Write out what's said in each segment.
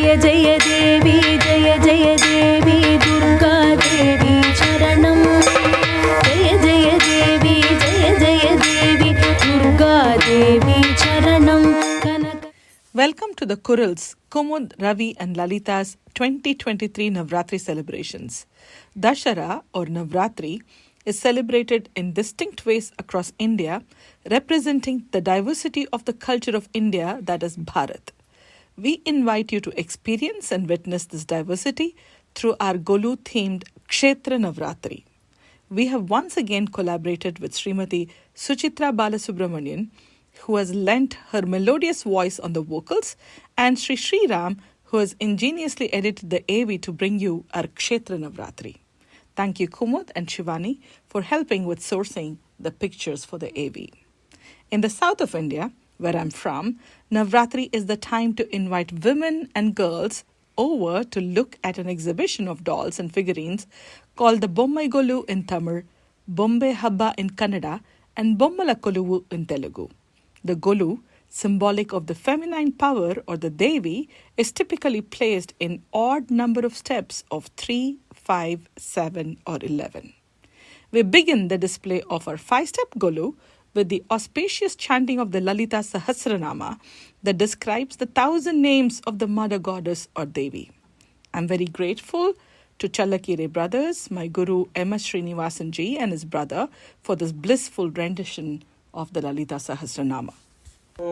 जय जय देवी दुर्गा देवी शरणं जय जय देवी दुर्गा देवी शरणं Welcome to the Kurals, Kumud, Ravi and Lalita's 2023 Navaratri celebrations. Dashara or Navaratri is celebrated in distinct ways across India, representing the diversity of the culture of India, that is Bharath. We invite you to experience and witness this diversity through our Golu-themed Kshetra Navaratri. We have once again collaborated with Srimati Suchitra Balasubramanian, who has lent her melodious voice on the vocals, and Sri Sriram, who has ingeniously edited the AV to bring you our Kshetra Navaratri. Thank you, Kumud and Shivani, for helping with sourcing the pictures for the AV. In the south of India, where I'm from, Navaratri is the time to invite women and girls over to look at an exhibition of dolls and figurines called the Bommai Golu in Tamil, Bombay Habba in Kannada, and Bommala Koluvu in Telugu. The Golu, symbolic of the feminine power or the Devi, is typically placed in odd number of steps of 3, 5, 7 or 11. We begin the display of our 5-step Golu with the auspicious chanting of the Lalita Sahasranama that describes the 1,000 names of the Mother Goddess or Devi. I'm very grateful to Challakere Brothers, my Guru M.S. Srinivasan Ji and his brother for this blissful rendition of the Lalita Sahasranama. Om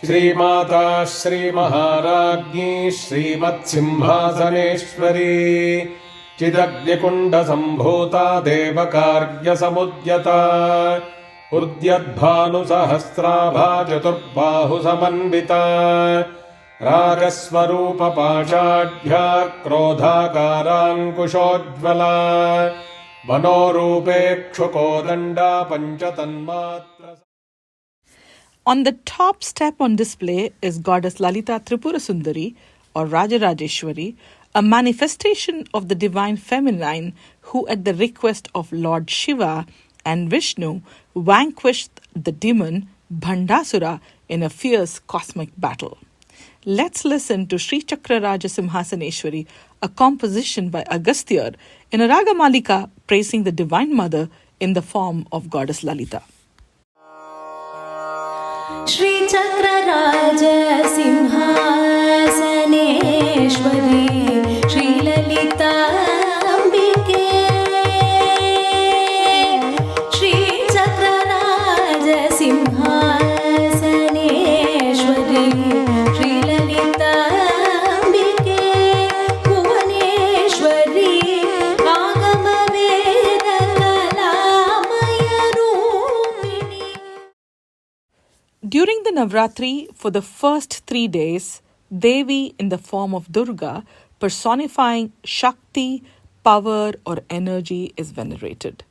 Shri Mata Shri Maharajni Shrimat Simhasaneshwari Chidagnikunda Sambhuta Devakarya Samudyata Udyadbhanu Sahasrabha Chaturbahu Samanvita Ragaswarupa Pachadhya Krodhakarankushojvala On the top step on display is Goddess Lalita Tripura Sundari or Rajarajeshwari, a manifestation of the divine feminine who at the request of Lord Shiva and Vishnu vanquished the demon Bhandasura in a fierce cosmic battle. Let's listen to Sri Chakra Raja Simhasaneshwari, a composition by Agasthyar in a Raga Malika praising the Divine Mother in the form of Goddess Lalita. Sri Chakra Raja Simhasaneshwari Sri Lalita Ambike Sri Chakra Raja Simhasaneshwari Sri Lalita Ambike Bhuvaneshwari Agama Veda Kalamaya Rupini. During the Navaratri, for the first 3 days, Devi in the form of Durga, personifying Shakti, power or energy, is venerated.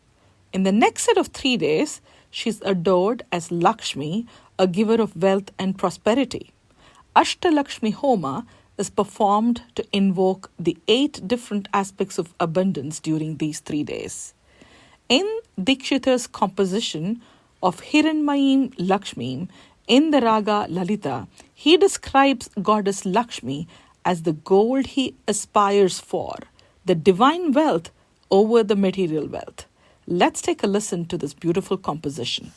In the next set of 3 days, she is adored as Lakshmi, a giver of wealth and prosperity. Ashtalakshmi Homa is performed to invoke the 8 different aspects of abundance during these 3 days. In Dikshita's composition of Hiranmayim Lakshmi in the Raga Lalita, he describes Goddess Lakshmi as the gold he aspires for, the divine wealth over the material wealth. Let's take a listen to this beautiful composition.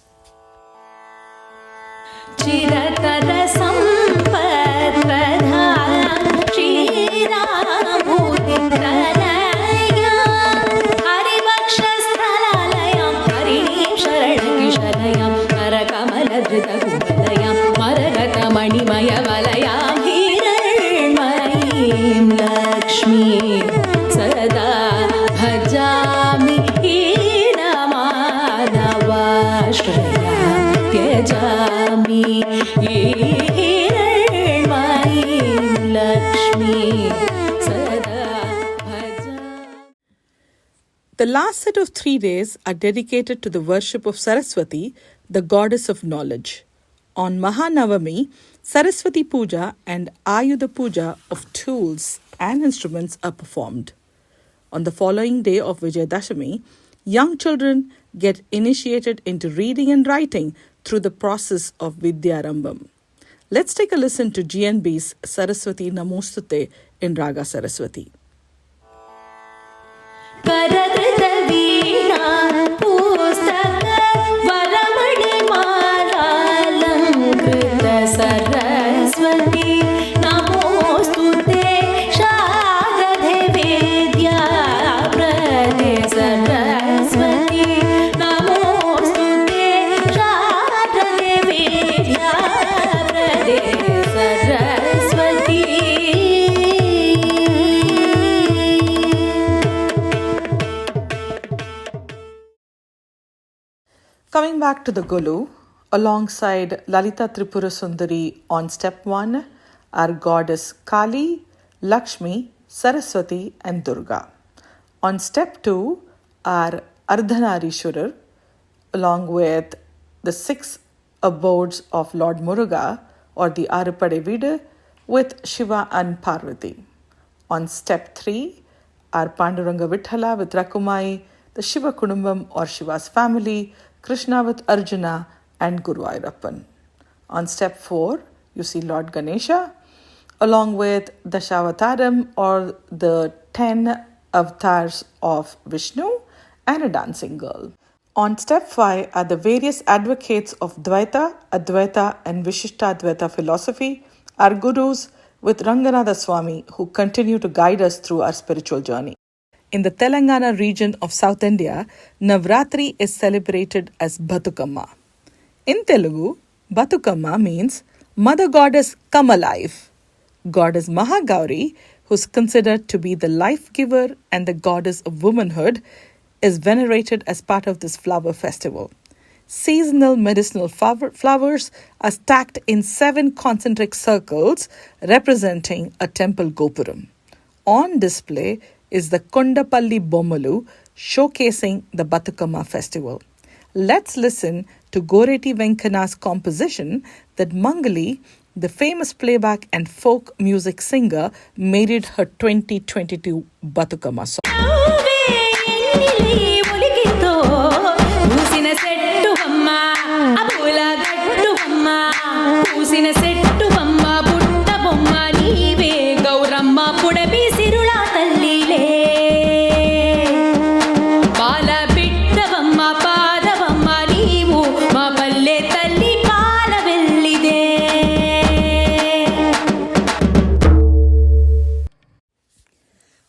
Chiratara Sampad Pradhan Shri Ramuditalayam Haribakshasthalayam Harinim Sharanakishalayam Karakamala Kumalayam Maragata Manimaya Valayam Hiranmayim Lakshmi Sada Bhajami Hiramadavashrayam Tyajami Hiranmayim Lakshmi Sada Bhajami. The last set of 3 days are dedicated to the worship of Saraswati, the goddess of knowledge. On Mahanavami, Saraswati Puja and Ayudha Puja of tools and instruments are performed. On the following day of Vijayadashami, young children get initiated into reading and writing through the process of Vidyarambam. Let's take a listen to GNB's Saraswati Namostute in Raga Saraswati. करधृतवीणा पुस्तक वरमणिमालालङ्कृत सरस्वती नमोऽस्तुते शारदे विद्याप्रदे सरस्वती नमोऽस्तुते शारदे विद्याप्रदे Saraswati. Coming back to the Golu, alongside Lalita Tripura Sundari on step 1 are goddess Kali, Lakshmi, Saraswati and Durga. On step 2 are Ardhanarishwarar along with the 6 abodes of Lord Muruga or the Arupade Vida with Shiva and Parvati. On step 3 are Panduranga Vithala with Rakumai, the Shiva Kudumbam or Shiva's family, Krishna with Arjuna and Guru Ayyappan. On step 4, you see Lord Ganesha along with Dashavataram or the 10 avatars of Vishnu and a dancing girl. On step 5 are the various advocates of Dvaita, Advaita and Vishishtadvaita philosophy, our gurus with Ranganatha Swami who continue to guide us through our spiritual journey. In the Telangana region of South India, Navaratri is celebrated as Bathukamma. In Telugu, Bathukamma means Mother Goddess come alive. Goddess Mahagauri, who is considered to be the life giver and the goddess of womanhood, is venerated as part of this flower festival. Seasonal medicinal flowers are stacked in 7 concentric circles representing a temple gopuram. On display is the Kondapalli Bommalu showcasing the Bathukamma festival. Let's listen to Goreti Venkana's composition that Mangali, the famous playback and folk music singer, made it her 2022 Bathukamma song.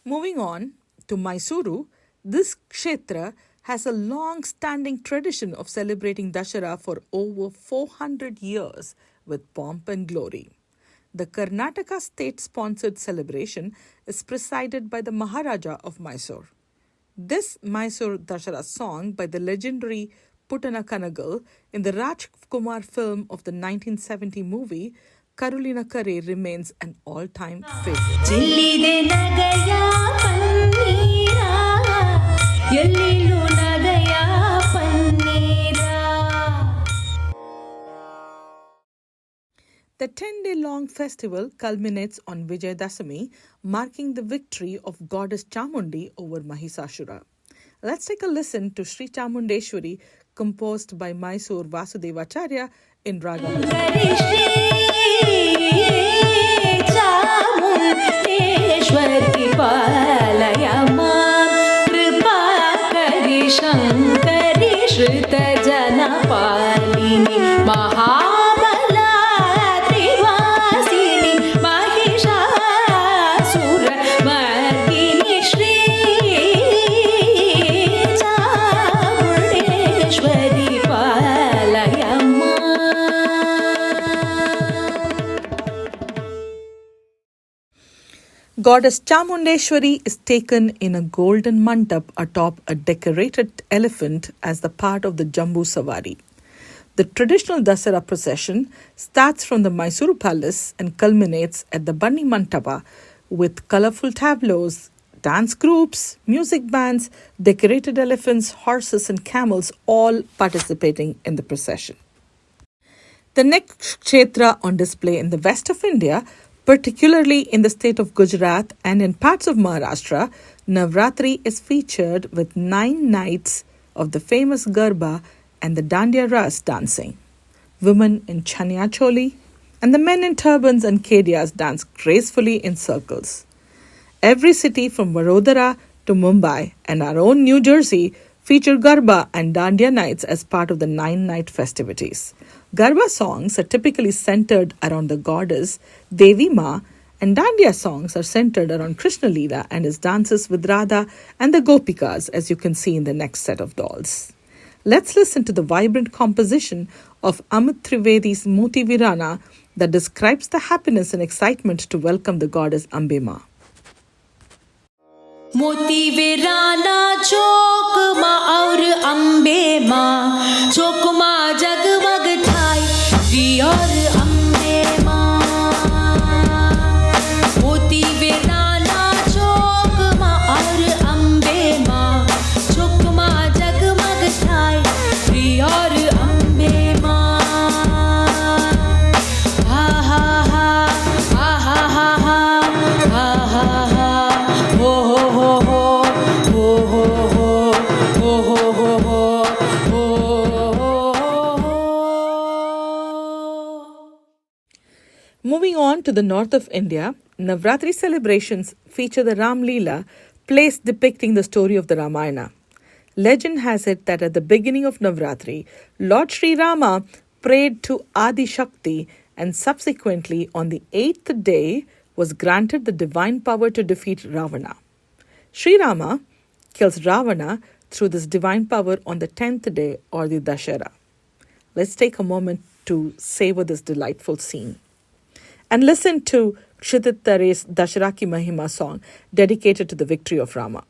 Moving on to Mysuru, this Kshetra has a long-standing tradition of celebrating Dashara for over 400 years with pomp and glory. The Karnataka state-sponsored celebration is presided by the Maharaja of Mysore. This Mysore Dashara song by the legendary Putana Kanagal in the Rajkumar film of the 1970 movie Karulina Kare remains an all-time favorite. The 10-day-long festival culminates on Vijayadashami, marking the victory of goddess Chamundi over Mahisashura. Let's take a listen to Sri Chamundeshwari, composed by Mysore Vasudevacharya in Raga. Goddess Chamundeshwari is taken in a golden mantap atop a decorated elephant as the part of the Jambu Savari. The traditional Dasara procession starts from the Mysuru Palace and culminates at the Banni Mantapa with colorful tableaus, dance groups, music bands, decorated elephants, horses and camels all participating in the procession. The next Kshetra on display in the west of India, particularly in the state of Gujarat and in parts of Maharashtra, Navaratri is featured with 9 nights of the famous Garba and the Dandiya Ras dancing. Women in Chania Choli and the men in turbans and kedias dance gracefully in circles. Every city from Vadodara to Mumbai and our own New Jersey feature Garba and Dandiya nights as part of the 9-night festivities. Garba songs are typically centered around the goddess Devi Ma, and Dandiya songs are centered around Krishna Leela and his dances with Radha and the Gopikas, as you can see in the next set of dolls. Let's listen to the vibrant composition of Amit Trivedi's Moti Virana that describes the happiness and excitement to welcome the goddess Ambe Ma. मोती वीराना चौक माँ और अम्बे माँ चौक माँ जगमग ठाई री और अम्बे माँ मोती वीराना चौक माँ और अम्बे माँ चौक माँ जगमग ठाई री और अम्बे माँ हा हा हा हा हा हा हा हा हा हो Moving on to the north of India, Navaratri celebrations feature the Ram Leela, plays depicting the story of the Ramayana. Legend has it that at the beginning of Navaratri, Lord Sri Rama prayed to Adi Shakti and subsequently on the 8th day was granted the divine power to defeat Ravana. Sri Rama kills Ravana through this divine power on the 10th day or the Dashera. Let's take a moment to savor this delightful scene and listen to Kshetra Navaratri's Dashera Ki Mahima song dedicated to the victory of Rama.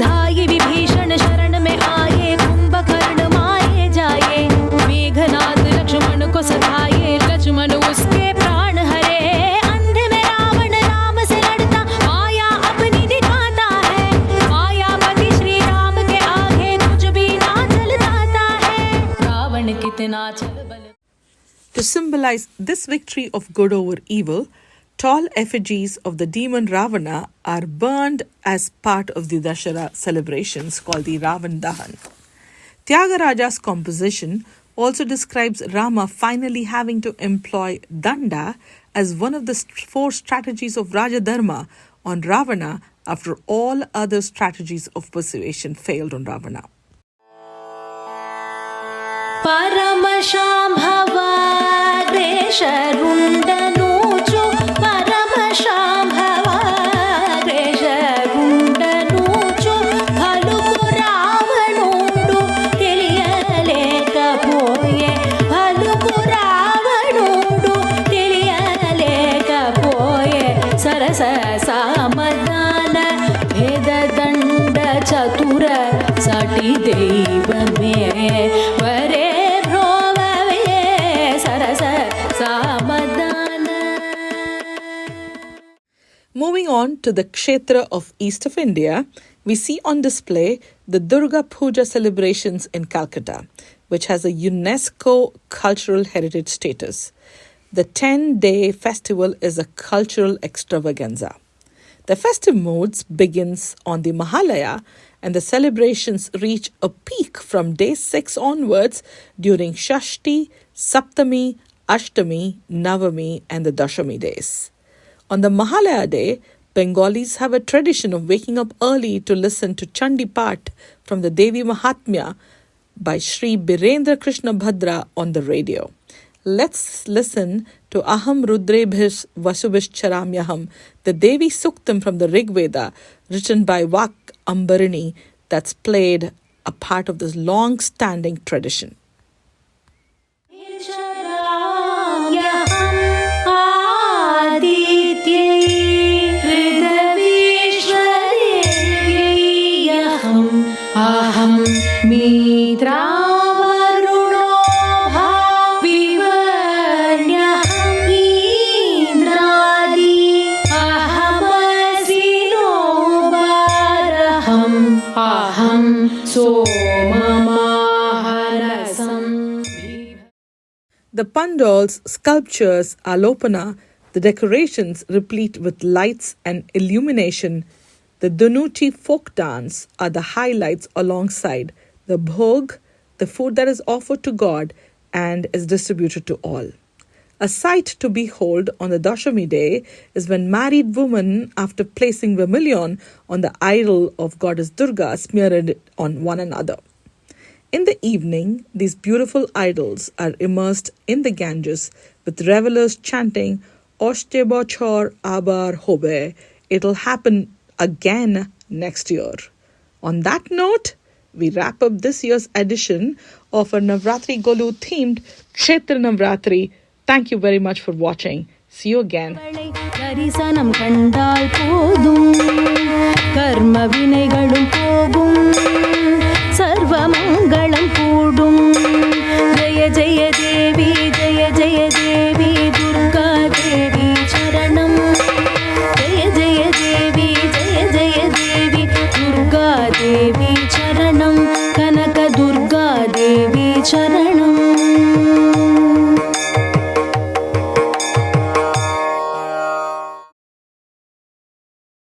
धाये Vibhishan शरण में आए कुंभकर्ण मारे जाए मेघनाद लक्ष्मण को सधाए लक्ष्मण उसके प्राण हरे अंधे में रावण राम से लड़ता माया अपनी दिखाता है मायापति श्री राम के आगे कुछ भी ना चलता है रावण कितना छल बल. To symbolize this victory of good over evil, tall effigies of the demon Ravana are burned as part of the Dashera celebrations called the Ravan Dahan. Tyagaraja's composition also describes Rama finally having to employ Danda as one of the 4 strategies of Raja Dharma on Ravana after all other strategies of persuasion failed on Ravana. परमशाम्भवा ग्रेशरुण्डनूचु परमशाम्भवा ग्रेशरुण्डनूचु भलुकु रावणुंडु తెలియలేకపోయే భలుకు రావణుండు తెలియలేకపోయే సరస సామదాన భేదదండ చతుర సాటి దైవమే వరే Moving on to the Kshetra of east of India, we see on display the Durga Puja celebrations in Calcutta, which has a UNESCO cultural heritage status. The 10-day festival is a cultural extravaganza. The festive moods begins on the Mahalaya and the celebrations reach a peak from day 6 onwards during Shashti, Saptami, Ashtami, Navami and the Dashami days. On the Mahalaya day, Bengalis have a tradition of waking up early to listen to Chandi Path from the Devi Mahatmya by Sri Birendra Krishna Bhadra on the radio. Let's listen to Aham Rudrebhish Vasubhish Charamyaham, the Devi Suktam from the Rig Veda, written by Vak Ambarini, that's played a part of this long-standing tradition. Aham Mitravarunno Bhavivanyaham Indradi Ahamasino Baraham Aham Somamaharasam. The pandals, sculptures, alopana, the decorations replete with lights and illumination. The Dhanuti folk dance are the highlights alongside the bhog, the food that is offered to God, and is distributed to all. A sight to behold on the Dashami day is when married women, after placing vermilion on the idol of goddess Durga, smear it on one another. In the evening, these beautiful idols are immersed in the Ganges with revelers chanting, Oshte Bochor Abar Hobe. It'll happen again next year. On that note, we wrap up this year's edition of our Navaratri Golu themed Kshetra Navaratri. Thank you very much for watching. See you again. தரிசனம் கண்டால் போதும் கர்ம வினைகளும் போகும் சர்வமங்களம் கூடும் ஜெய ஜெய